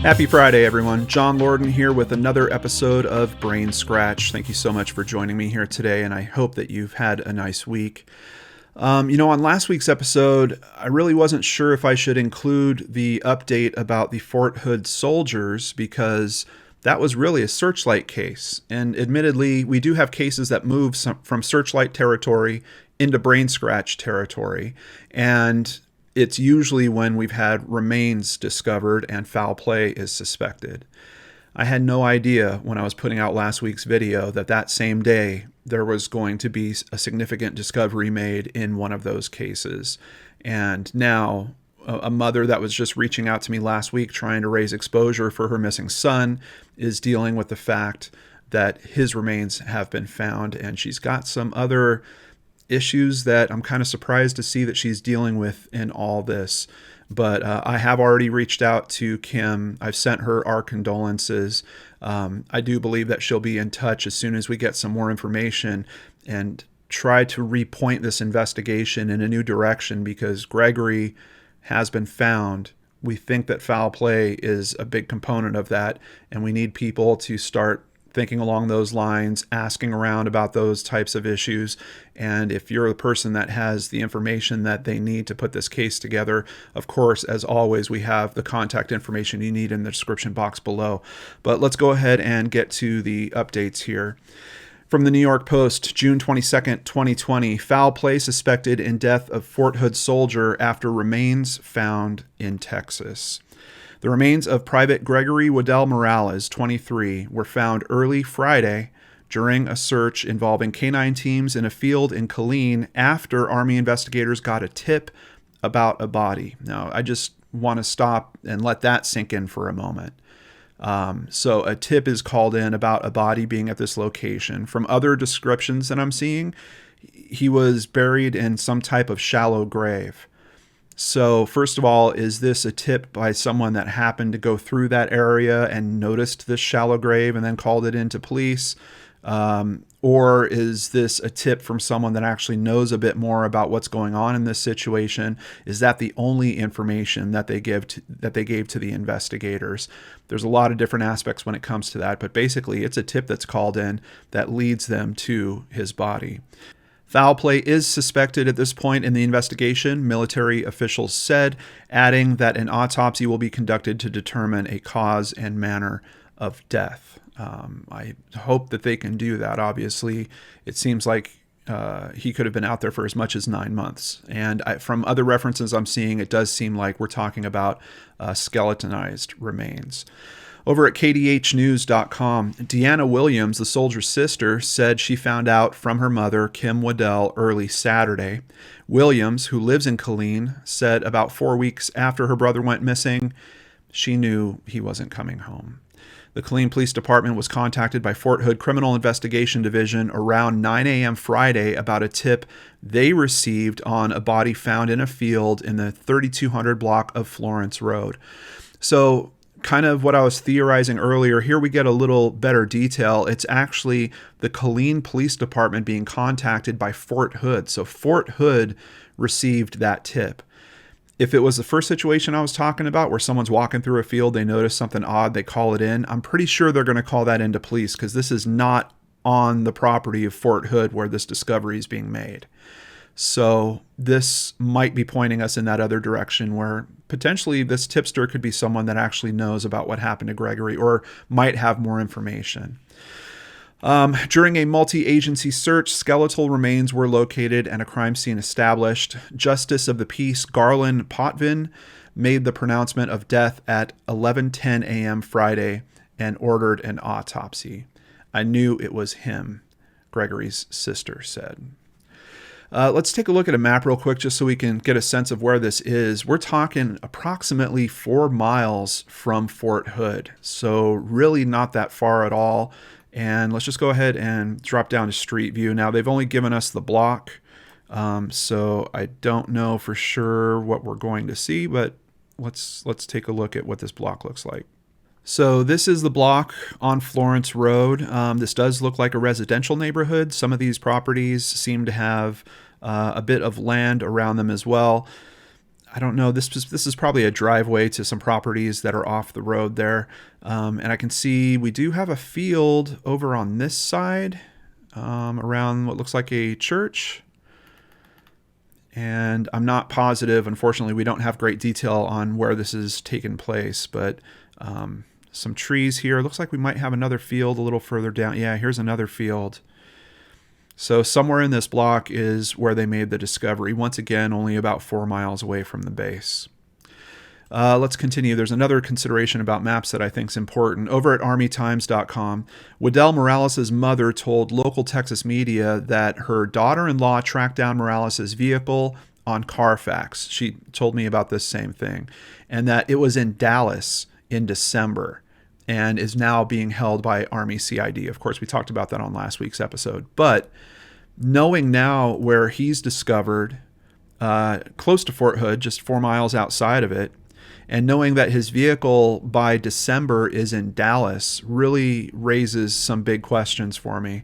Happy Friday, everyone. John Lorden here with another episode of BrainScratch. Thank you so much for joining me here today, and I hope that you've had a nice week. On last week's episode, I really wasn't sure if I should include the update about the Fort Hood soldiers because that was really a Searchlight case. And admittedly, we do have cases that move from Searchlight territory into BrainScratch territory. And it's usually when we've had remains discovered and foul play is suspected. I had no idea when I was putting out last week's video that same day there was going to be a significant discovery made in one of those cases. And now a mother that was just reaching out to me last week trying to raise exposure for her missing son is dealing with the fact that his remains have been found, and she's got some other issues that I'm kind of surprised to see that she's dealing with in all this. But I have already reached out to Kim. I've sent her our condolences. I do believe that she'll be in touch as soon as we get some more information and try to repoint this investigation in a new direction, because Gregory has been found. We think that foul play is a big component of that, and we need people to start thinking along those lines, asking around about those types of issues. And if you're the person that has the information that they need to put this case together, of course, as always, we have the contact information you need in the description box below. But let's go ahead and get to the updates here. From the New York Post, June 22nd, 2020, foul play suspected in death of Fort Hood soldier after remains found in Texas. The remains of Private Gregory Wedel-Morales, 23, were found early Friday during a search involving canine teams in a field in Killeen after Army investigators got a tip about a body. Now, I just want to stop and let that sink in for a moment. So a tip is called in about a body being at this location. From other descriptions that I'm seeing, he was buried in some type of shallow grave. So first of all, is this a tip by someone that happened to go through that area and noticed this shallow grave and then called it into police? Or is this a tip from someone that actually knows a bit more about what's going on in this situation? Is that the only information that they gave to the investigators? There's a lot of different aspects when it comes to that, but basically it's a tip that's called in that leads them to his body. Foul play is suspected at this point in the investigation, military officials said, adding that an autopsy will be conducted to determine a cause and manner of death. I hope that they can do that. Obviously, it seems like he could have been out there for as much as 9 months. And from other references I'm seeing, it does seem like we're talking about skeletonized remains. Over at kdhnews.com, Deanna Williams, the soldier's sister, said she found out from her mother, Kim Wedel, early Saturday. Williams, who lives in Killeen, said about 4 weeks after her brother went missing, she knew he wasn't coming home. The Killeen Police Department was contacted by Fort Hood Criminal Investigation Division around 9 a.m. Friday about a tip they received on a body found in a field in the 3200 block of Florence Road. So, kind of what I was theorizing earlier, here we get a little better detail. It's actually the Killeen Police Department being contacted by Fort Hood. So Fort Hood received that tip. If it was the first situation I was talking about where someone's walking through a field, they notice something odd, they call it in, I'm pretty sure they're going to call that into police because this is not on the property of Fort Hood where this discovery is being made. So this might be pointing us in that other direction where potentially this tipster could be someone that actually knows about what happened to Gregory or might have more information. During a multi-agency search, skeletal remains were located and a crime scene established. Justice of the Peace Garland Potvin made the pronouncement of death at 11:10 a.m. Friday and ordered an autopsy. I knew it was him, Gregory's sister said. Let's take a look at a map real quick just so we can get a sense of where this is. We're talking approximately 4 miles from Fort Hood, so really not that far at all. And let's just go ahead and drop down to Street View. Now, they've only given us the block, so I don't know for sure what we're going to see, but let's take a look at what this block looks like. So this is the block on Florence Road. This does look like a residential neighborhood. Some of these properties seem to have a bit of land around them as well. I don't know. This is probably a driveway to some properties that are off the road there. And I can see we do have a field over on this side around what looks like a church. And I'm not positive. Unfortunately, we don't have great detail on where this is taken place, but some trees here. It looks like we might have another field a little further down. Yeah, here's another field. So somewhere in this block is where they made the discovery. Once again, only about 4 miles away from the base. Let's continue. There's another consideration about maps that I think is important. Over at ArmyTimes.com, Wedel-Morales' mother told local Texas media that her daughter-in-law tracked down Morales' vehicle on Carfax. She told me about this same thing. And that it was in Dallas in December and is now being held by Army CID. Of course, we talked about that on last week's episode. But knowing now where he's discovered, close to Fort Hood, just 4 miles outside of it, and knowing that his vehicle by December is in Dallas really raises some big questions for me.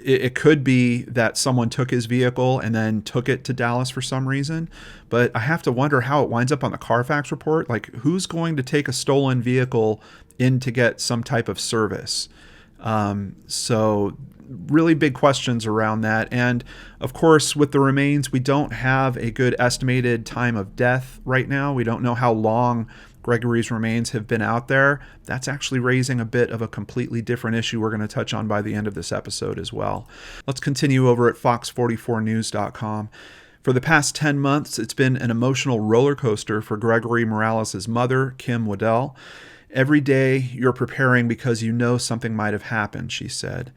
It could be that someone took his vehicle and then took it to Dallas for some reason, but I have to wonder how it winds up on the Carfax report. Like, who's going to take a stolen vehicle in to get some type of service? So really big questions around that. And of course, with the remains, we don't have a good estimated time of death right now. We don't know how long Gregory's remains have been out there. That's actually raising a bit of a completely different issue we're going to touch on by the end of this episode as well. Let's continue over at Fox44News.com. For the past 10 months, it's been an emotional roller coaster for Gregory Morales' mother, Kim Wedel. Every day you're preparing because you know something might have happened, she said.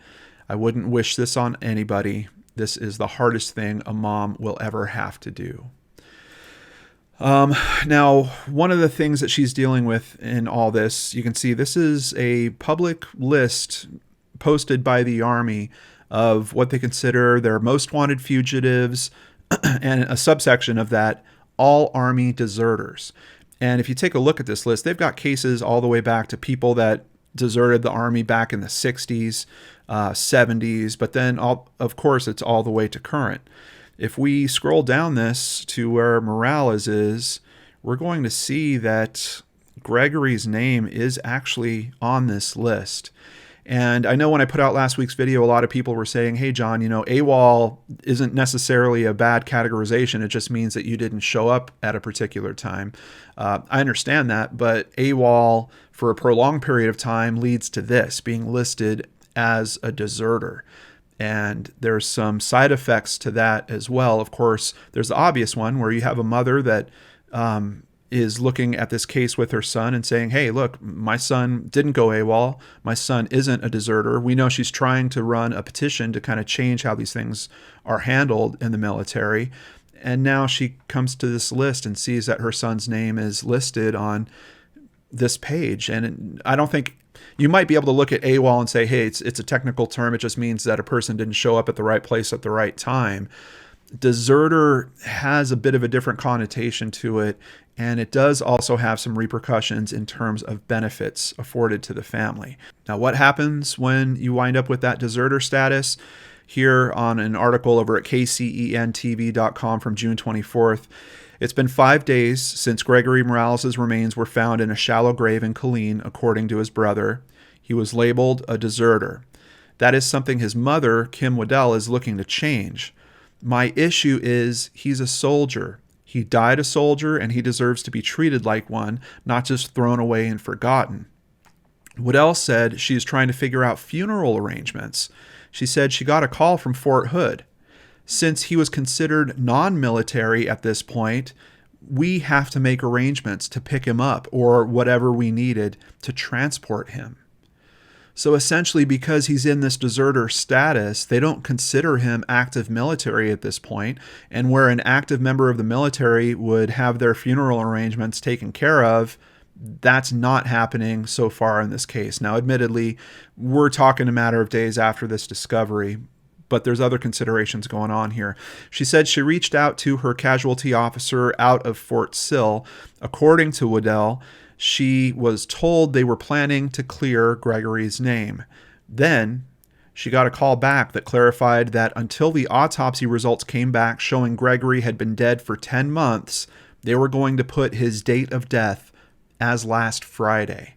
I wouldn't wish this on anybody. This is the hardest thing a mom will ever have to do. Now, one of the things that she's dealing with in all this, you can see this is a public list posted by the Army of what they consider their most wanted fugitives, and a subsection of that, all Army deserters. And if you take a look at this list, they've got cases all the way back to people that deserted the Army back in the 60s, 70s, but then, of course, it's all the way to current. If we scroll down this to where Morales is, we're going to see that Gregory's name is actually on this list. And I know when I put out last week's video, a lot of people were saying, hey, John, AWOL isn't necessarily a bad categorization. It just means that you didn't show up at a particular time. I understand that, but AWOL for a prolonged period of time leads to this, being listed as a deserter. And there's some side effects to that as well. Of course, there's the obvious one where you have a mother that is looking at this case with her son and saying, hey, look, my son didn't go AWOL. My son isn't a deserter. We know she's trying to run a petition to kind of change how these things are handled in the military. And now she comes to this list and sees that her son's name is listed on this page. And I don't think you might be able to look at AWOL and say, hey, it's a technical term. It just means that a person didn't show up at the right place at the right time. Deserter has a bit of a different connotation to it, and it does also have some repercussions in terms of benefits afforded to the family. Now, what happens when you wind up with that deserter status? Here on an article over at KCENTV.com from June 24th, it's been 5 days since Gregory Morales' remains were found in a shallow grave in Killeen, according to his brother. He was labeled a deserter. That is something his mother, Kim Wedel, is looking to change. My issue is he's a soldier. He died a soldier, and he deserves to be treated like one, not just thrown away and forgotten. Wedel said she is trying to figure out funeral arrangements. She said she got a call from Fort Hood. Since he was considered non-military at this point, we have to make arrangements to pick him up or whatever we needed to transport him. So essentially, because he's in this deserter status, they don't consider him active military at this point. And where an active member of the military would have their funeral arrangements taken care of, that's not happening so far in this case. Now, admittedly, we're talking a matter of days after this discovery, but there's other considerations going on here. She said she reached out to her casualty officer out of Fort Sill. According to Wedel, she was told they were planning to clear Gregory's name. Then she got a call back that clarified that until the autopsy results came back showing Gregory had been dead for 10 months, they were going to put his date of death as last Friday.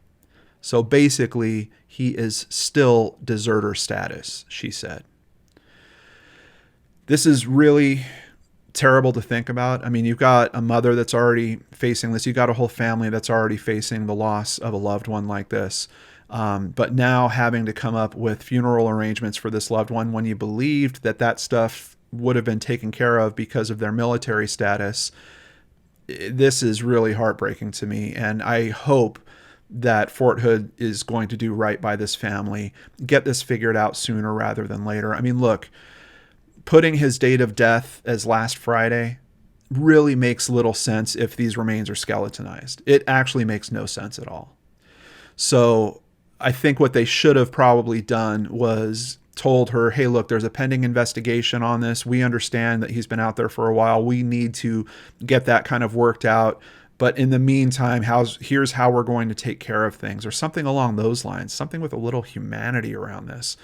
So basically, he is still deserter status, she said. This is really terrible to think about. I mean, you've got a mother that's already facing this. You've got a whole family that's already facing the loss of a loved one like this. But now having to come up with funeral arrangements for this loved one when you believed that that stuff would have been taken care of because of their military status, this is really heartbreaking to me. And I hope that Fort Hood is going to do right by this family, get this figured out sooner rather than later. I mean, look, putting his date of death as last Friday really makes little sense if these remains are skeletonized. It actually makes no sense at all. So I think what they should have probably done was told her, hey, look, there's a pending investigation on this. We understand that he's been out there for a while. We need to get that kind of worked out. But in the meantime, here's how we're going to take care of things, or something along those lines, something with a little humanity around this.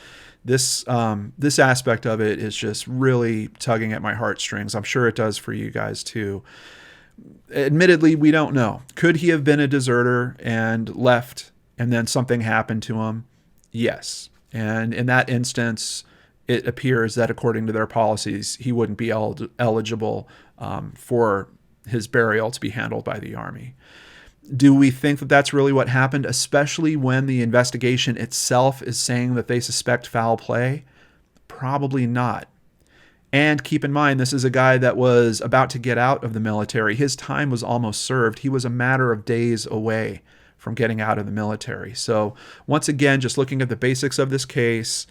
This aspect of it is just really tugging at my heartstrings. I'm sure it does for you guys too. Admittedly, we don't know. Could he have been a deserter and left and then something happened to him? Yes. And in that instance, it appears that according to their policies, he wouldn't be eligible for his burial to be handled by the Army. Do we think that that's really what happened, especially when the investigation itself is saying that they suspect foul play? Probably not. And keep in mind, this is a guy that was about to get out of the military. His time was almost served. He was a matter of days away from getting out of the military. So once again, just looking at the basics of this case,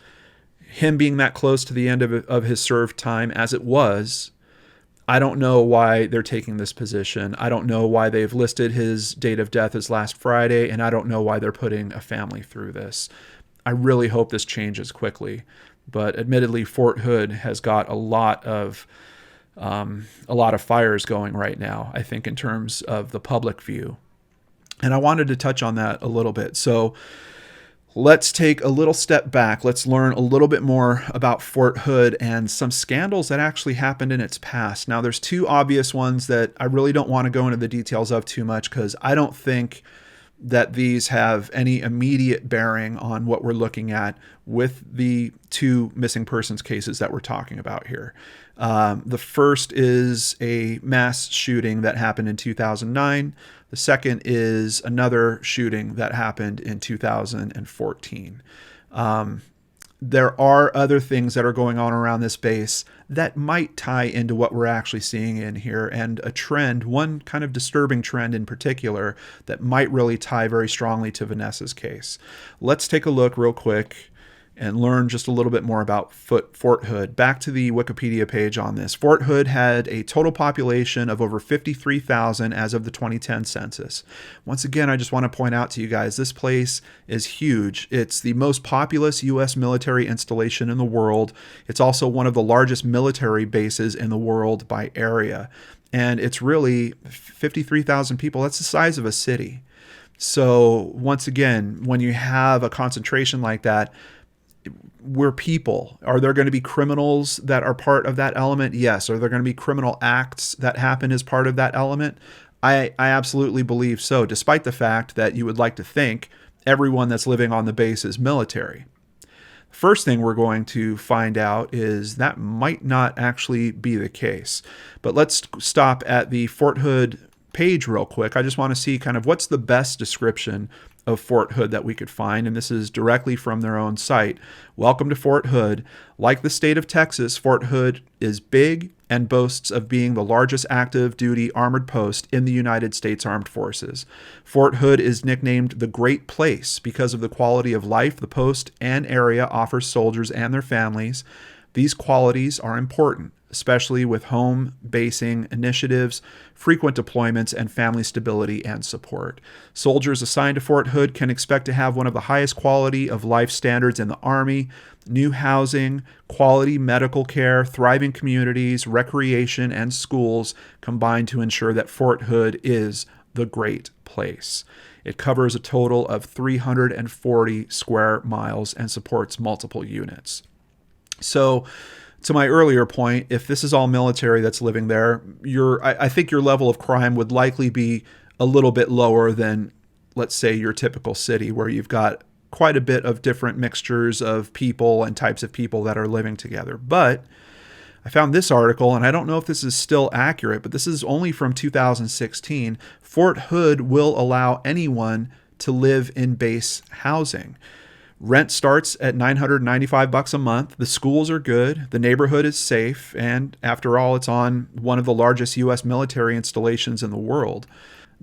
him being that close to the end of his served time as it was, I don't know why they're taking this position. I don't know why they've listed his date of death as last Friday, and I don't know why they're putting a family through this. I really hope this changes quickly. But admittedly, Fort Hood has got a lot of fires going right now, I think, in terms of the public view. And I wanted to touch on that a little bit. So let's take a little step back. Let's learn a little bit more about Fort Hood and some scandals that actually happened in its past. Now, there's two obvious ones that I really don't want to go into the details of too much because I don't think that these have any immediate bearing on what we're looking at with the two missing persons cases that we're talking about here. The first is a mass shooting that happened in 2009. The second is another shooting that happened in 2014. There are other things that are going on around this base that might tie into what we're actually seeing in here, and a trend, one kind of disturbing trend in particular, that might really tie very strongly to Vanessa's case. Let's take a look real quick and learn just a little bit more about Fort Hood. Back to the Wikipedia page on this. Fort Hood had a total population of over 53,000 as of the 2010 census. Once again, I just want to point out to you guys, this place is huge. It's the most populous U.S. military installation in the world. It's also one of the largest military bases in the world by area. And it's really 53,000 people. That's the size of a city. So once again, when you have a concentration like that, we're people. Are there going to be criminals that are part of that element? Yes. Are there going to be criminal acts that happen as part of that element? I absolutely believe so, despite the fact that you would like to think everyone that's living on the base is military. First thing we're going to find out is that might not actually be the case. But let's stop at the Fort Hood page real quick. I just want to see kind of what's the best description of Fort Hood that we could find, and this is directly from their own site. Welcome to Fort Hood. Like the state of Texas, Fort Hood is big and boasts of being the largest active duty armored post in the United States Armed Forces. Fort Hood is nicknamed the Great Place because of the quality of life the post and area offers soldiers and their families. These qualities are important especially with home basing initiatives, frequent deployments, and family stability and support. Soldiers assigned to Fort Hood can expect to have one of the highest quality of life standards in the Army, new housing, quality medical care, thriving communities, recreation, and schools combined to ensure that Fort Hood is the great place. It covers a total of 340 square miles and supports multiple units. So, to my earlier point, if this is all military that's living there, I think your level of crime would likely be a little bit lower than, let's say, your typical city, where you've got quite a bit of different mixtures of people and types of people that are living together. But I found this article, and I don't know if this is still accurate, but this is only from 2016. Fort Hood will allow anyone to live in base housing. Rent starts at $995 a month. The schools are good. The neighborhood is safe. And after all, it's on one of the largest U.S. military installations in the world.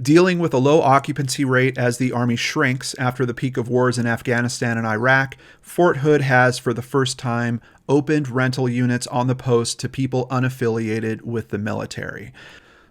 Dealing with a low occupancy rate as the Army shrinks after the peak of wars in Afghanistan and Iraq, Fort Hood has, for the first time, opened rental units on the post to people unaffiliated with the military.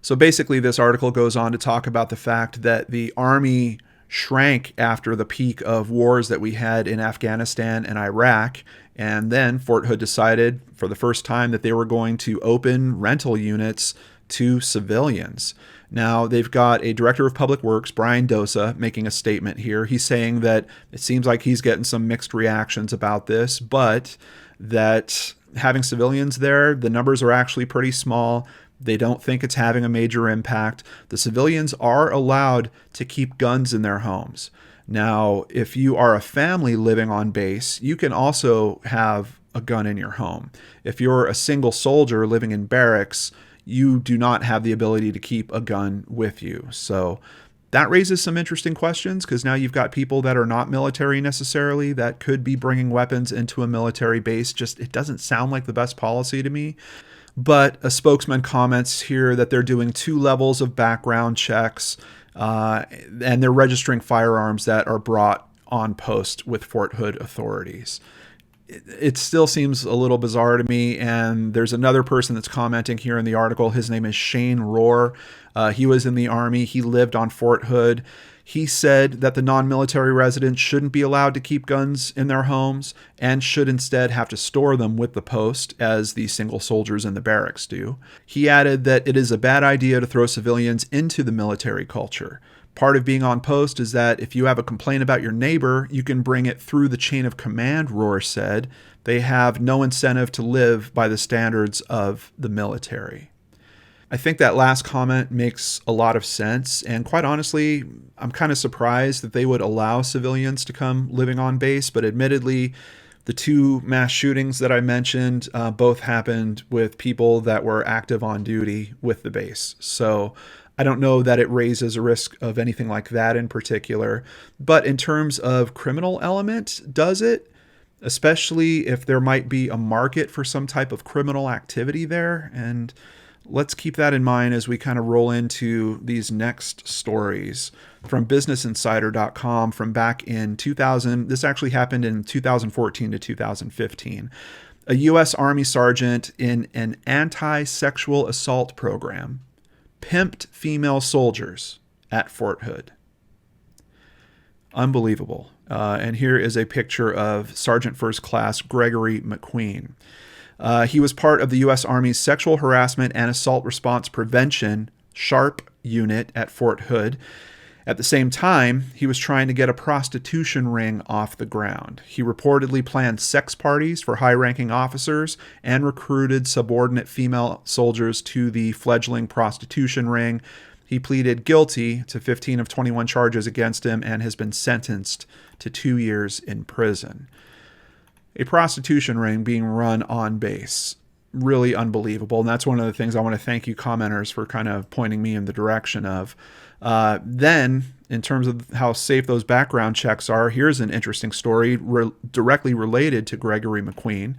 So basically, this article goes on to talk about the fact that the Army shrank after the peak of wars that we had in Afghanistan and Iraq. And then Fort Hood decided for the first time that they were going to open rental units to civilians. Now, they've got a director of public works, Brian Dosa, making a statement here. He's saying that it seems like he's getting some mixed reactions about this, but that having civilians there, the numbers are actually pretty small. They don't think it's having a major impact. The civilians are allowed to keep guns in their homes. Now, if you are a family living on base, you can also have a gun in your home. If you're a single soldier living in barracks, you do not have the ability to keep a gun with you. So that raises some interesting questions, because now you've got people that are not military necessarily that could be bringing weapons into a military base. Just, it doesn't sound like the best policy to me. But a spokesman comments here that they're doing 2 levels of background checks, and they're registering firearms that are brought on post with Fort Hood authorities. It still seems a little bizarre to me. And there's another person that's commenting here in the article. His name is Shane Rohr. He was in the Army. He lived on Fort Hood. He said that the non-military residents shouldn't be allowed to keep guns in their homes and should instead have to store them with the post, as the single soldiers in the barracks do. He added that it is a bad idea to throw civilians into the military culture. Part of being on post is that if you have a complaint about your neighbor, you can bring it through the chain of command, Rohr said. They have no incentive to live by the standards of the military. I think that last comment makes a lot of sense. And quite honestly, I'm kind of surprised that they would allow civilians to come living on base. But admittedly, the 2 mass shootings that I mentioned both happened with people that were active on duty with the base. So I don't know that it raises a risk of anything like that in particular. But in terms of criminal element, does it? Especially if there might be a market for some type of criminal activity there. And let's keep that in mind as we kind of roll into these next stories from businessinsider.com from back in 2000. This actually happened in 2014 to 2015. A U.S. Army sergeant in an anti-sexual assault program pimped female soldiers at Fort Hood. Unbelievable. And here is a picture of Sergeant First Class Gregory McQueen. He was part of the U.S. Army's Sexual Harassment and Assault Response Prevention SHARP unit at Fort Hood. At the same time, he was trying to get a prostitution ring off the ground. He reportedly planned sex parties for high-ranking officers and recruited subordinate female soldiers to the fledgling prostitution ring. He pleaded guilty to 15 of 21 charges against him and has been sentenced to 2 years in prison. A prostitution ring being run on base. Really unbelievable. And that's one of the things I want to thank you commenters for kind of pointing me in the direction of. Then, in terms of how safe those background checks are, here's an interesting story directly related to Gregory McQueen.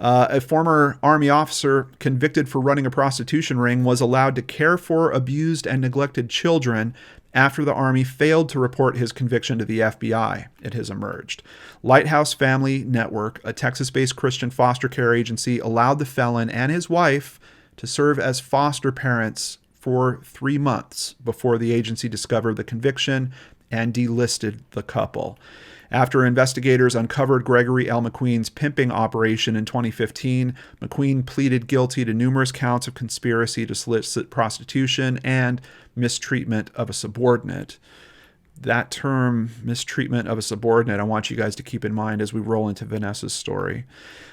A former Army officer convicted for running a prostitution ring was allowed to care for abused and neglected children after the Army failed to report his conviction to the FBI, it has emerged. Lighthouse Family Network, a Texas-based Christian foster care agency, allowed the felon and his wife to serve as foster parents for 3 months before the agency discovered the conviction and delisted the couple. After investigators uncovered Gregory L. McQueen's pimping operation in 2015, McQueen pleaded guilty to numerous counts of conspiracy to solicit prostitution and mistreatment of a subordinate. That term, mistreatment of a subordinate, I want you guys to keep in mind as we roll into Vanessa's story.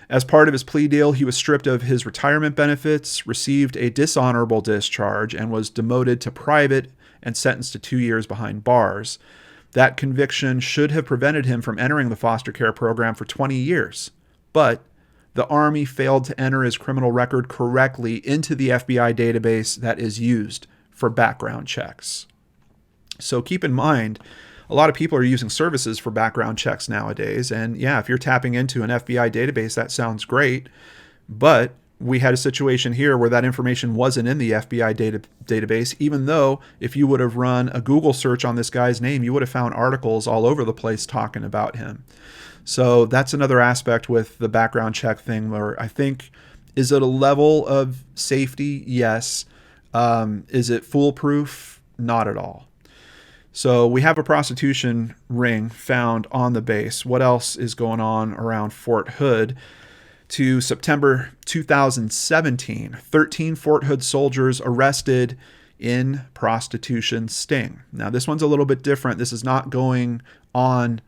As part of his plea deal, he was stripped of his retirement benefits, received a dishonorable discharge, and was demoted to private and sentenced to 2 years behind bars. That conviction should have prevented him from entering the foster care program for 20 years. But the Army failed to enter his criminal record correctly into the FBI database that is used for background checks. So keep in mind, a lot of people are using services for background checks nowadays. And yeah, if you're tapping into an FBI database, that sounds great. But we had a situation here where that information wasn't in the FBI database, even though if you would have run a Google search on this guy's name, you would have found articles all over the place talking about him. So that's another aspect with the background check thing where I think, is it a level of safety? Yes. Is it foolproof? Not at all. So we have a prostitution ring found on the base. What else is going on around Fort Hood? To September 2017, 13 Fort Hood soldiers arrested in prostitution sting. Now, this one's a little bit different. This is not going on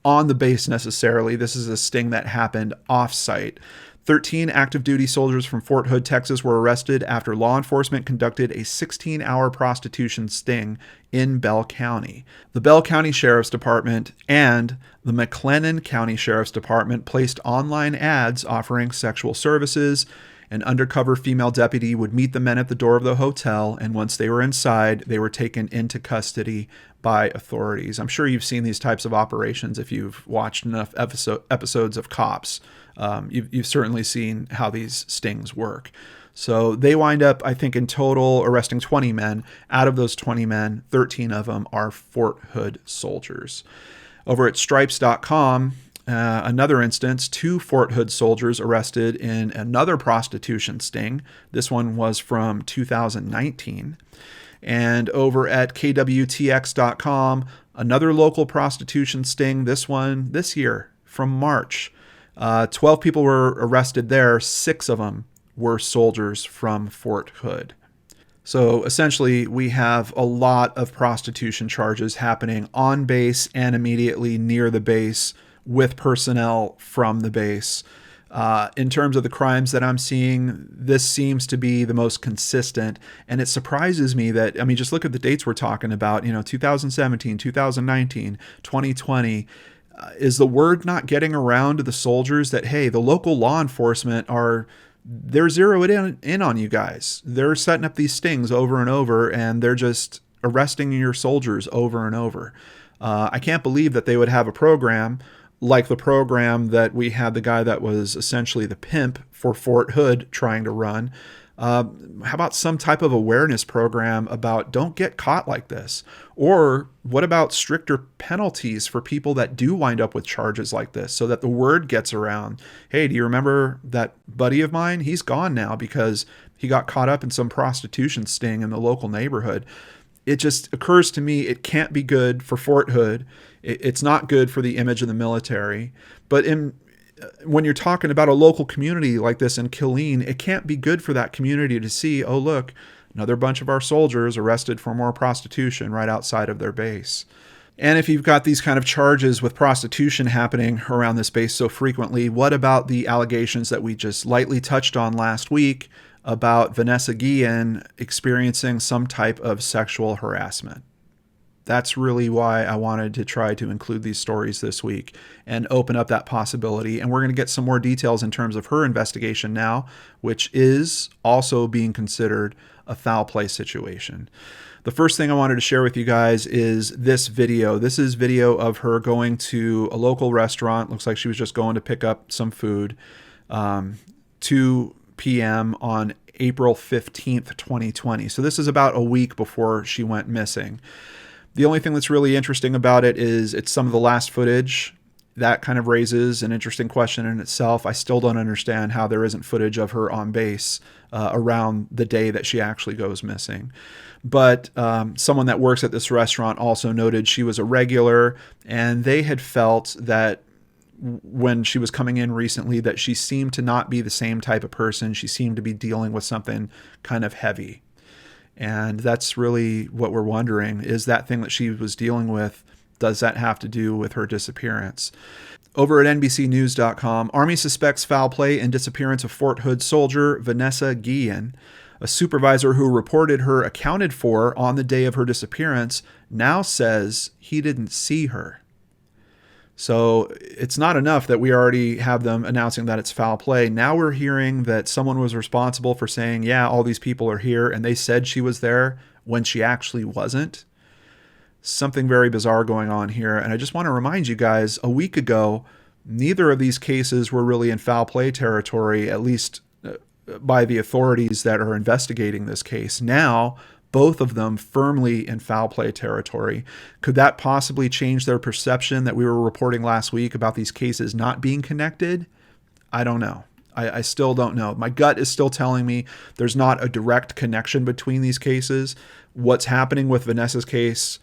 the base necessarily. This is a sting that happened off-site. 13 active duty soldiers from Fort Hood, Texas were arrested after law enforcement conducted a 16-hour prostitution sting in Bell County. The Bell County Sheriff's Department and the McLennan County Sheriff's Department placed online ads offering sexual services. An undercover female deputy would meet the men at the door of the hotel, and once they were inside, they were taken into custody by authorities. I'm sure you've seen these types of operations if you've watched enough episodes of Cops. You've certainly seen how these stings work. So they wind up, I think, in total arresting 20 men. Out of those 20 men, 13 of them are Fort Hood soldiers. Over at Stripes.com, another instance, 2 Fort Hood soldiers arrested in another prostitution sting. This one was from 2019. And over at KWTX.com, another local prostitution sting, this one this year from March. 12 people were arrested there. 6 of them were soldiers from Fort Hood. So essentially, we have a lot of prostitution charges happening on base and immediately near the base with personnel from the base. In terms of the crimes that I'm seeing, this seems to be the most consistent. And it surprises me that, I mean, just look at the dates we're talking about, 2017, 2019, 2020. Is the word not getting around to the soldiers that, hey, the local law enforcement they're zeroing in on you guys. They're setting up these stings over and over, and they're just arresting your soldiers over and over. I can't believe that they would have a program like the program that we had the guy that was essentially the pimp for Fort Hood trying to run. How about some type of awareness program about don't get caught like this? Or what about stricter penalties for people that do wind up with charges like this so that the word gets around? Hey, do you remember that buddy of mine? He's gone now because he got caught up in some prostitution sting in the local neighborhood. It just occurs to me it can't be good for Fort Hood. It's not good for the image of the military. But when you're talking about a local community like this in Killeen, it can't be good for that community to see, oh, look, another bunch of our soldiers arrested for more prostitution right outside of their base. And if you've got these kind of charges with prostitution happening around this base so frequently, what about the allegations that we just lightly touched on last week about Vanessa Guillen experiencing some type of sexual harassment? That's really why I wanted to try to include these stories this week and open up that possibility. And we're going to get some more details in terms of her investigation now, which is also being considered a foul play situation. The first thing I wanted to share with you guys is this video. This is video of her going to a local restaurant. Looks like she was just going to pick up some food. 2 p.m. on April 15th, 2020. So this is about a week before she went missing. The only thing that's really interesting about it is it's some of the last footage. That kind of raises an interesting question in itself. I still don't understand how there isn't footage of her on base around the day that she actually goes missing. But someone that works at this restaurant also noted she was a regular, and they had felt that when she was coming in recently that she seemed to not be the same type of person. She seemed to be dealing with something kind of heavy. And that's really what we're wondering, is that thing that she was dealing with, does that have to do with her disappearance? Over at NBCnews.com, Army suspects foul play in disappearance of Fort Hood soldier Vanessa Guillen. A supervisor who reported her accounted for on the day of her disappearance now says he didn't see her. So it's not enough that we already have them announcing that it's foul play. Now we're hearing that someone was responsible for saying, yeah, all these people are here, and they said she was there when she actually wasn't. Something very bizarre going on here. And I just want to remind you guys, a week ago, neither of these cases were really in foul play territory, at least by the authorities that are investigating this case. Now, both of them firmly in foul play territory. Could that possibly change their perception that we were reporting last week about these cases not being connected? I don't know. I still don't know. My gut is still telling me there's not a direct connection between these cases. What's happening with Vanessa's case,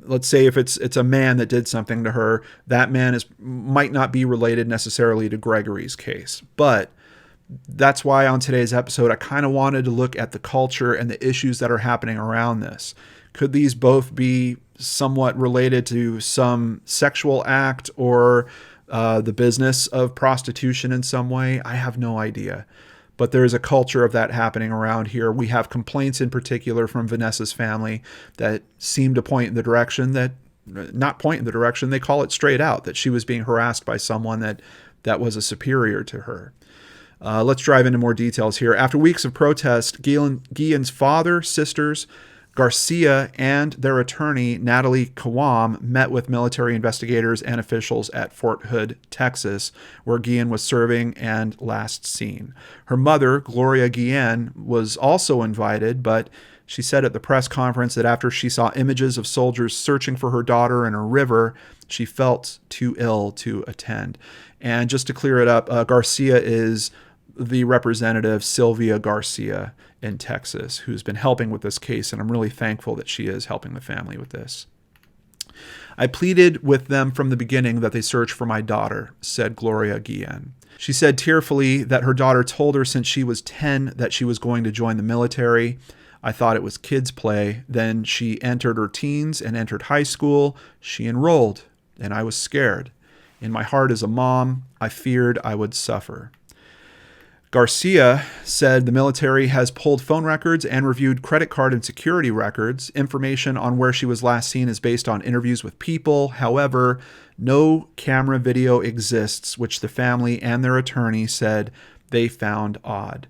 let's say if it's a man that did something to her, that man might not be related necessarily to Gregory's case. But that's why on today's episode, I kind of wanted to look at the culture and the issues that are happening around this. Could these both be somewhat related to some sexual act or the business of prostitution in some way? I have no idea. But there's a culture of that happening around here. We have complaints in particular from Vanessa's family that seem to point in the direction that, not point in the direction, they call it straight out, that she was being harassed by someone that was a superior to her. Let's drive into more details here. After weeks of protest, Guillen's father, sisters, Garcia, and their attorney, Natalie Kawam, met with military investigators and officials at Fort Hood, Texas, where Guillen was serving and last seen. Her mother, Gloria Guillen, was also invited, but she said at the press conference that after she saw images of soldiers searching for her daughter in a river, she felt too ill to attend. And just to clear it up, Garcia is the representative Sylvia Garcia in Texas, who's been helping with this case, and I'm really thankful that she is helping the family with this. I pleaded with them from the beginning that they search for my daughter, said Gloria Guillen. She said tearfully that her daughter told her since she was 10 that she was going to join the military. I thought it was kids' play. Then she entered her teens and entered high school. She enrolled, and I was scared. In my heart as a mom, I feared I would suffer. Garcia said the military has pulled phone records and reviewed credit card and security records. Information on where she was last seen is based on interviews with people. However, no camera video exists, which the family and their attorney said they found odd.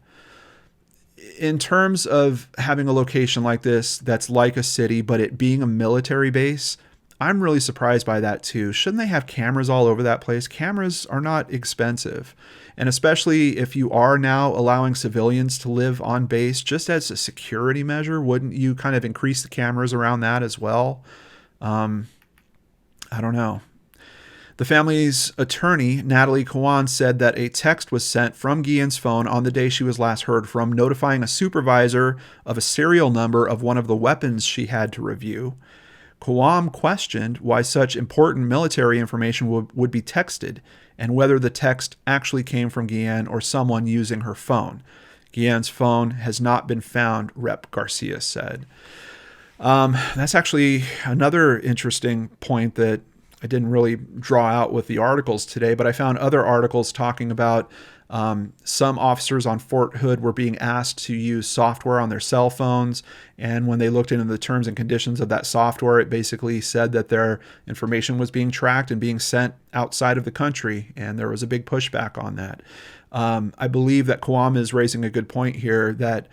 In terms of having a location like this that's like a city, but it being a military base, I'm really surprised by that too. Shouldn't they have cameras all over that place? Cameras are not expensive. And especially if you are now allowing civilians to live on base, just as a security measure, wouldn't you kind of increase the cameras around that as well? I don't know. The family's attorney, Natalie Kawam, said that a text was sent from Guillen's phone on the day she was last heard from, notifying a supervisor of a serial number of one of the weapons she had to review. Kawam questioned why such important military information would be texted and whether the text actually came from Guillen or someone using her phone. Guillen's phone has not been found, Rep. Garcia said. That's actually another interesting point that I didn't really draw out with the articles today, but I found other articles talking about some officers on Fort Hood were being asked to use software on their cell phones, and when they looked into the terms and conditions of that software, it basically said that their information was being tracked and being sent outside of the country, and there was a big pushback on that. I believe that Kawam is raising a good point here, that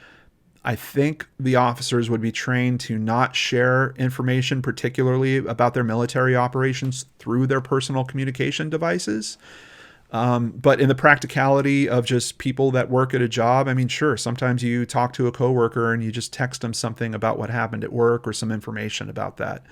I think the officers would be trained to not share information, particularly about their military operations, through their personal communication devices. But in the practicality of just people that work at a job, I mean, sure, sometimes you talk to a coworker and you just text them something about what happened at work or some information about that.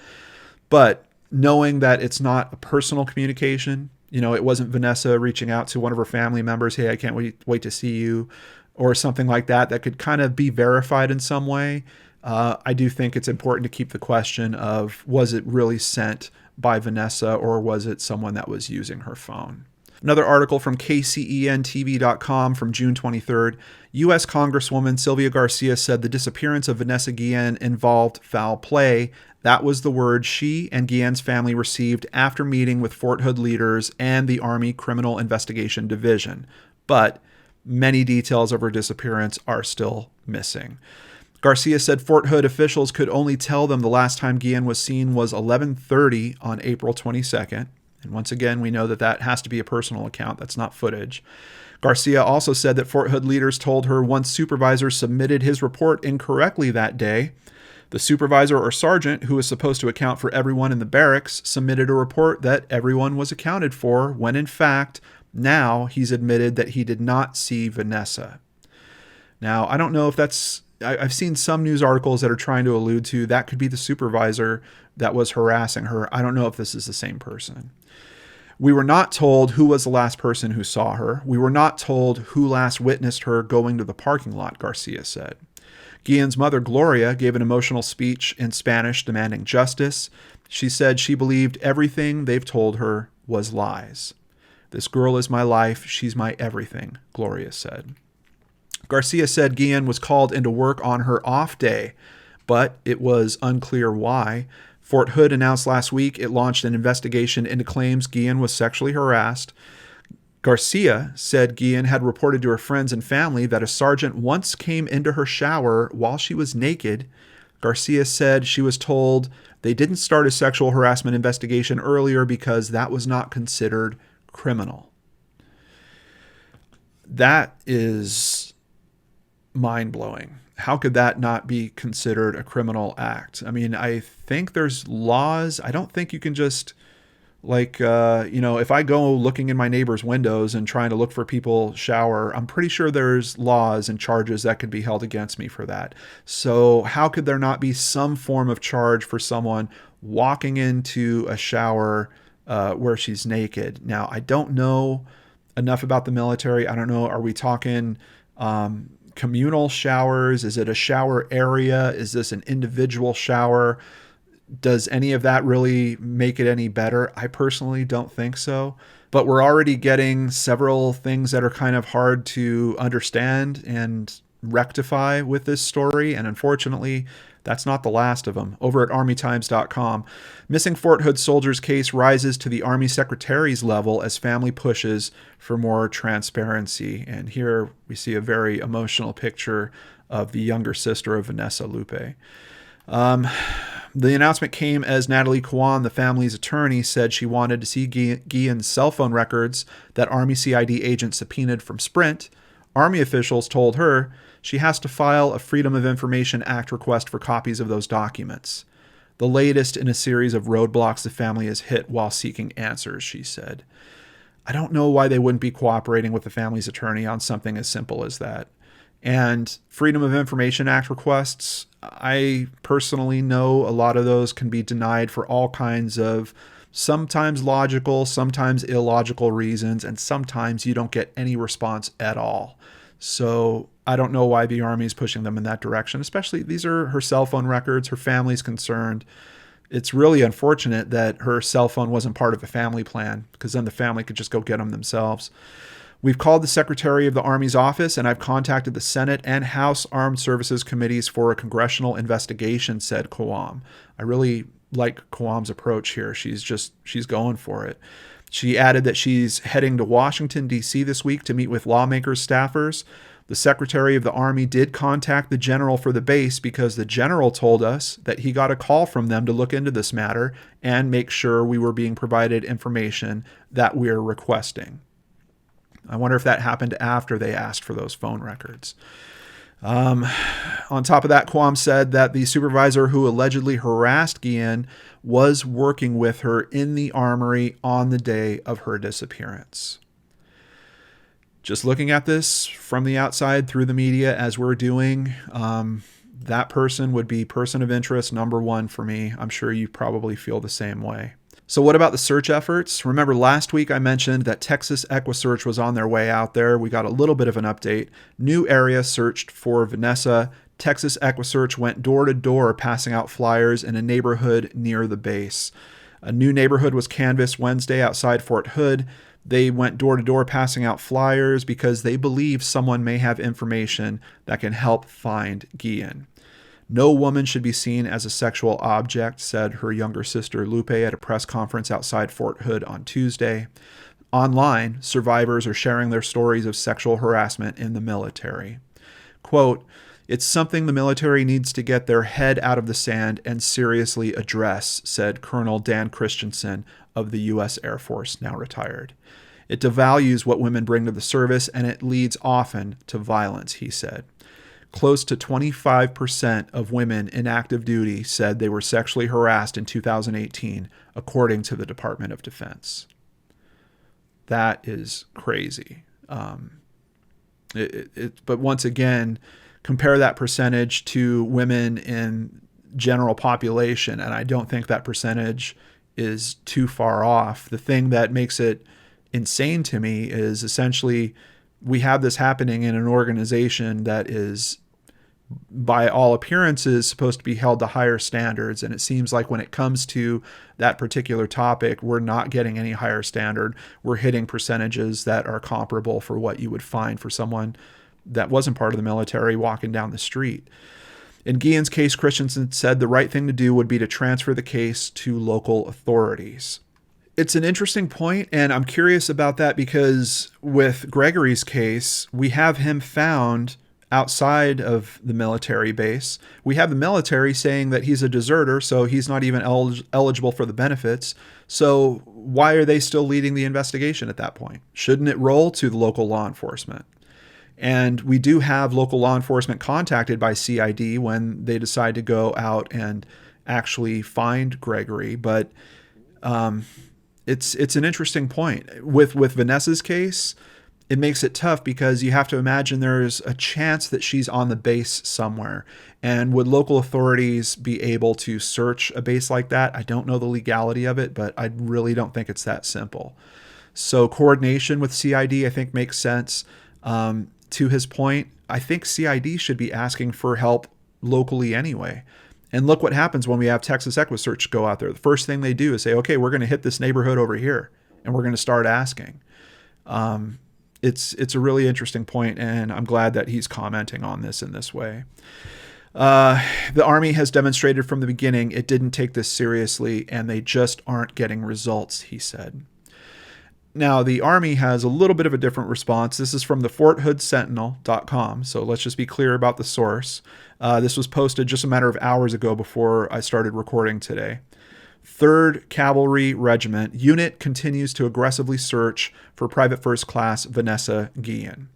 But knowing that it's not a personal communication, it wasn't Vanessa reaching out to one of her family members, hey, I can't wait to see you, or something like that could kind of be verified in some way. I do think it's important to keep the question of, was it really sent by Vanessa or was it someone that was using her phone? Another article from KCENTV.com from June 23rd. U.S. Congresswoman Sylvia Garcia said the disappearance of Vanessa Guillen involved foul play. That was the word she and Guillen's family received after meeting with Fort Hood leaders and the Army Criminal Investigation Division. But many details of her disappearance are still missing. Garcia said Fort Hood officials could only tell them the last time Guillen was seen was 11:30 on April 22nd. And once again, we know that has to be a personal account. That's not footage. Garcia also said that Fort Hood leaders told her one supervisor submitted his report incorrectly that day. The supervisor or sergeant, who was supposed to account for everyone in the barracks, submitted a report that everyone was accounted for, when in fact, now he's admitted that he did not see Vanessa. Now, I don't know if that's... I've seen some news articles that are trying to allude to that could be the supervisor that was harassing her. I don't know if this is the same person. We were not told who was the last person who saw her. We were not told who last witnessed her going to the parking lot, Garcia said. Guillen's mother, Gloria, gave an emotional speech in Spanish demanding justice. She said she believed everything they've told her was lies. This girl is my life. She's my everything, Gloria said. Garcia said Guillen was called into work on her off day, but it was unclear why. Fort Hood announced last week it launched an investigation into claims Guillen was sexually harassed. Garcia said Guillen had reported to her friends and family that a sergeant once came into her shower while she was naked. Garcia said she was told they didn't start a sexual harassment investigation earlier because that was not considered criminal. That is mind-blowing. How could that not be considered a criminal act? I mean, I think there's laws. I don't think you can just, if I go looking in my neighbor's windows and trying to look for people shower, I'm pretty sure there's laws and charges that could be held against me for that. So how could there not be some form of charge for someone walking into a shower where she's naked? Now, I don't know enough about the military. I don't know. Are we talking communal showers? Is it a shower area? Is this an individual shower? Does any of that really make it any better? I personally don't think so. But we're already getting several things that are kind of hard to understand and rectify with this story. And unfortunately, that's not the last of them. Over at ArmyTimes.com, missing Fort Hood soldiers case rises to the Army Secretary's level as family pushes for more transparency. And here we see a very emotional picture of the younger sister of Vanessa Lupe. The announcement came as Natalie Kwan, the family's attorney, said she wanted to see Guillen's cell phone records that Army CID agents subpoenaed from Sprint. Army officials told her she has to file a Freedom of Information Act request for copies of those documents. The latest in a series of roadblocks the family has hit while seeking answers, she said. I don't know why they wouldn't be cooperating with the family's attorney on something as simple as that. And Freedom of Information Act requests, I personally know a lot of those can be denied for all kinds of sometimes logical, sometimes illogical reasons, and sometimes you don't get any response at all. So I don't know why the Army is pushing them in that direction, especially these are her cell phone records, her family's concerned. It's really unfortunate that her cell phone wasn't part of the family plan, because then the family could just go get them themselves. We've called the Secretary of the Army's office, and I've contacted the Senate and House Armed Services Committees for a congressional investigation, said Kawam. I really like Kawam's approach here. She's going for it. She added that she's heading to Washington, D.C. this week to meet with lawmakers, staffers. The Secretary of the Army did contact the general for the base because the general told us that he got a call from them to look into this matter and make sure we were being provided information that we're requesting. I wonder if that happened after they asked for those phone records. On top of that, Quam said that the supervisor who allegedly harassed Guillen was working with her in the armory on the day of her disappearance. Just looking at this from the outside through the media as we're doing, that person would be person of interest number one for me. I'm sure you probably feel the same way. So what about the search efforts? Remember last week I mentioned that Texas EquiSearch was on their way out there. We got a little bit of an update. New area searched for Vanessa. Texas EquiSearch went door to door passing out flyers in a neighborhood near the base. A new neighborhood was canvassed Wednesday outside Fort Hood. They went door to door passing out flyers because they believe someone may have information that can help find Guillen. No woman should be seen as a sexual object, said her younger sister Lupe at a press conference outside Fort Hood on Tuesday. Online, survivors are sharing their stories of sexual harassment in the military. Quote, "It's something the military needs to get their head out of the sand and seriously address," said Colonel Dan Christensen of the U.S. Air Force, now retired. "It devalues what women bring to the service, and it leads often to violence," he said. Close to 25% of women in active duty said they were sexually harassed in 2018, according to the Department of Defense. That is crazy. But once again, compare that percentage to women in general population, and I don't think that percentage is too far off. The thing that makes it insane to me is essentially we have this happening in an organization that is, by all appearances, supposed to be held to higher standards. And it seems like when it comes to that particular topic, we're not getting any higher standard. We're hitting percentages that are comparable for what you would find for someone that wasn't part of the military walking down the street. In Guillen's case, Christensen said the right thing to do would be to transfer the case to local authorities. It's an interesting point, and I'm curious about that because with Gregory's case, we have him found outside of the military base. We have the military saying that he's a deserter, so he's not even eligible for the benefits. So why are they still leading the investigation at that point? Shouldn't it roll to the local law enforcement? And we do have local law enforcement contacted by CID when they decide to go out and actually find Gregory. But it's an interesting point. With Vanessa's case, it makes it tough because you have to imagine there's a chance that she's on the base somewhere. And would local authorities be able to search a base like that? I don't know the legality of it, but I really don't think it's that simple. So coordination with CID, I think, makes sense. To his point, I think CID should be asking for help locally anyway. And look what happens when we have Texas EquiSearch go out there. The first thing they do is say, okay, we're going to hit this neighborhood over here, and we're going to start asking. It's a really interesting point, and I'm glad that he's commenting on this in this way. The Army has demonstrated from the beginning it didn't take this seriously, and they just aren't getting results, he said. Now, the Army has a little bit of a different response. This is from the FortHoodSentinel.com, so let's just be clear about the source. This was posted just a matter of hours ago before I started recording today. 3rd Cavalry Regiment unit continues to aggressively search for Private First Class Vanessa Guillen.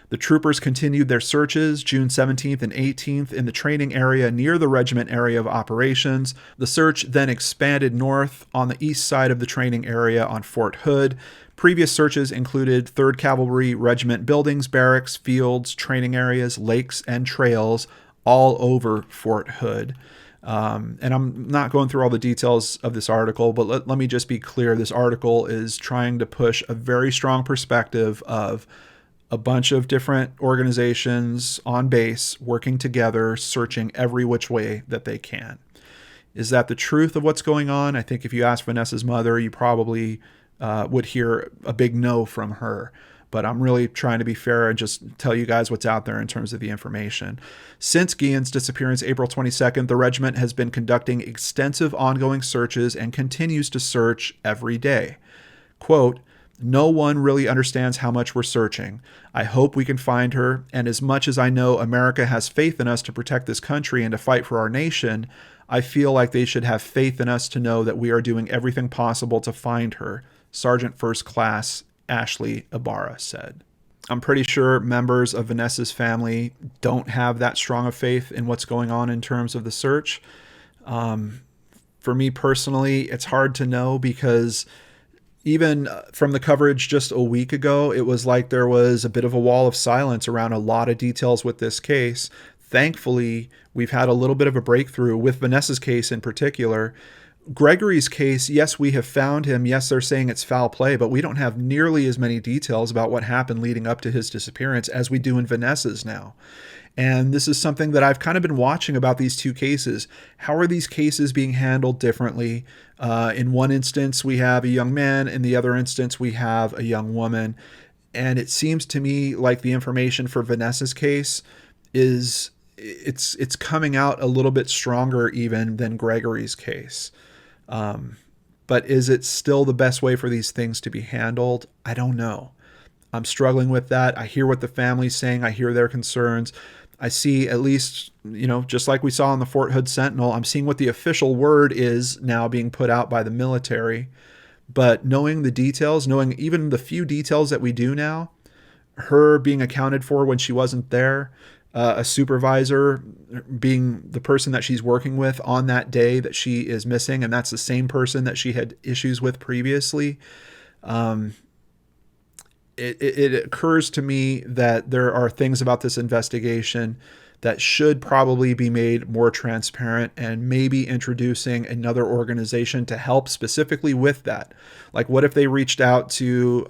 The troopers continued their searches June 17th and 18th in the training area near the regiment area of operations. The search then expanded north on the east side of the training area on Fort Hood. Previous searches included 3rd Cavalry Regiment buildings, barracks, fields, training areas, lakes, and trails all over Fort Hood. And I'm not going through all the details of this article, but let me just be clear. This article is trying to push a very strong perspective of a bunch of different organizations on base working together, searching every which way that they can. Is that the truth of what's going on? I think if you ask Vanessa's mother, you probably would hear a big no from her. But I'm really trying to be fair and just tell you guys what's out there in terms of the information. Since Guillen's disappearance April 22nd, the regiment has been conducting extensive ongoing searches and continues to search every day. Quote, "No one really understands how much we're searching. I hope we can find her, and as much as I know America has faith in us to protect this country and to fight for our nation, I feel like they should have faith in us to know that we are doing everything possible to find her," Sergeant First Class Ashley Ibarra said. I'm pretty sure members of Vanessa's family don't have that strong of faith in what's going on in terms of the search. For me personally, it's hard to know because Even from the coverage just a week ago, it was like there was a bit of a wall of silence around a lot of details with this case. Thankfully, we've had a little bit of a breakthrough with Vanessa's case in particular. Gregory's case, yes, we have found him. Yes, they're saying it's foul play, but we don't have nearly as many details about what happened leading up to his disappearance as we do in Vanessa's now. And this is something that I've kind of been watching about these two cases. How are these cases being handled differently? In one instance, we have a young man. In the other instance, we have a young woman. And it seems to me like the information for Vanessa's case is it's coming out a little bit stronger even than Gregory's case. But is it still the best way for these things to be handled? I don't know. I'm struggling with that. I hear what the family's saying. I hear their concerns. I see, at least, just like we saw in the Fort Hood Sentinel, I'm seeing what the official word is now being put out by the military. But knowing the details, knowing even the few details that we do now, her being accounted for when she wasn't there, a supervisor being the person that she's working with on that day that she is missing, and that's the same person that she had issues with previously. It occurs to me that there are things about this investigation that should probably be made more transparent, and maybe introducing another organization to help specifically with that. Like, what if they reached out to,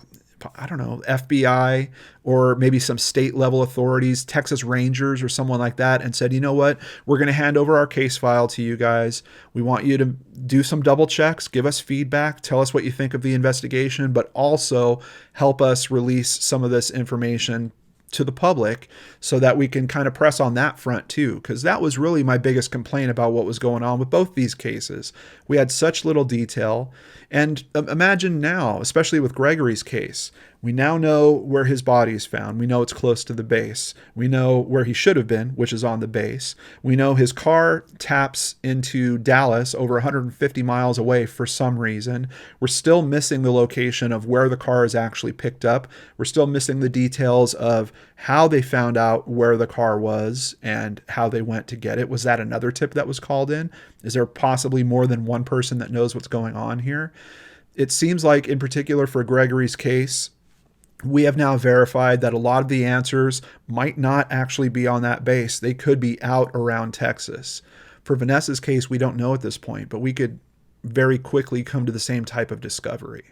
I don't know, FBI or maybe some state level authorities, Texas Rangers or someone like that, and said, you know what, we're going to hand over our case file to you guys. We want you to do some double checks, give us feedback, tell us what you think of the investigation, but also help us release some of this information to the public so that we can kind of press on that front too. Because that was really my biggest complaint about what was going on with both these cases. We had such little detail. And imagine now, especially with Gregory's case, we now know where his body is found. We know it's close to the base. We know where he should have been, which is on the base. We know his car taps into Dallas over 150 miles away for some reason. We're still missing the location of where the car is actually picked up. We're still missing the details of how they found out where the car was and how they went to get it. Was that another tip that was called in? Is there possibly more than one person that knows what's going on here? It seems like, in particular for Gregory's case, we have now verified that a lot of the answers might not actually be on that base. They could be out around Texas. For Vanessa's case, we don't know at this point, but we could very quickly come to the same type of discovery.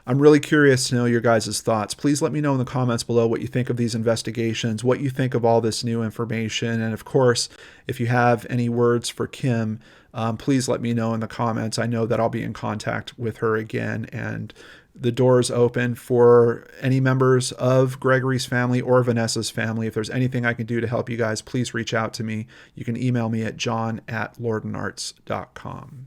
I'm really curious to know your guys' thoughts. Please let me know in the comments below what you think of these investigations, what you think of all this new information. And of course, if you have any words for Kim, please let me know in the comments. I know that I'll be in contact with her again, and the door is open for any members of Gregory's family or Vanessa's family. If there's anything I can do to help you guys, please reach out to me. You can email me at john@lordenarts.com.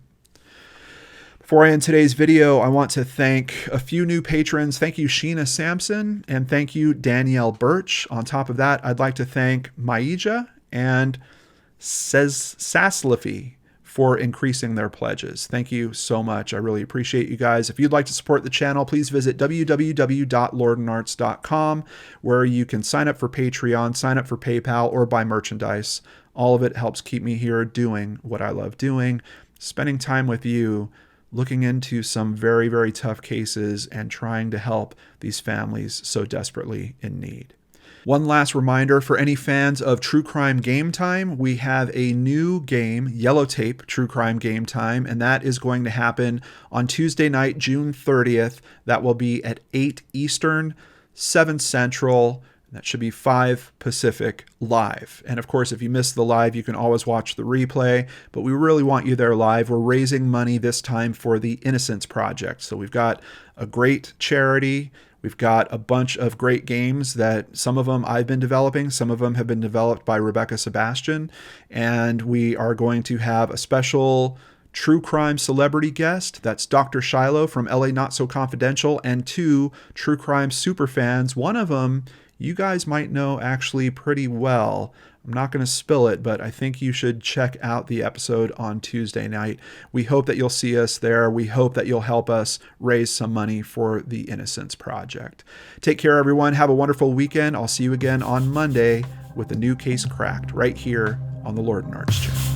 Before I end today's video, I want to thank a few new patrons. Thank you, Sheena Sampson, and thank you, Danielle Birch. On top of that, I'd like to thank Maija and Saslify for increasing their pledges. Thank you so much. I really appreciate you guys. If you'd like to support the channel, please visit www.lordenarts.com, where you can sign up for Patreon, sign up for PayPal, or buy merchandise. All of it helps keep me here doing what I love doing, spending time with you, looking into some very, very tough cases and trying to help these families so desperately in need. One last reminder for any fans of True Crime Game Time, we have a new game, Yellow Tape True Crime Game Time, and that is going to happen on Tuesday night, June 30th. That will be at 8 Eastern, 7 Central. That should be 5 Pacific live. And of course, if you missed the live, you can always watch the replay, but we really want you there live. We're raising money this time for the Innocence Project. So we've got a great charity. We've got a bunch of great games that some of them I've been developing. Some of them have been developed by Rebecca Sebastian. And we are going to have a special true crime celebrity guest. That's Dr. Shiloh from LA Not So Confidential, and 2 true crime super fans. One of them you guys might know actually pretty well. I'm not going to spill it, but I think you should check out the episode on Tuesday night. We hope that you'll see us there. We hope that you'll help us raise some money for the Innocence Project. Take care, everyone. Have a wonderful weekend. I'll see you again on Monday with a new case cracked right here on the Lord and Arts channel.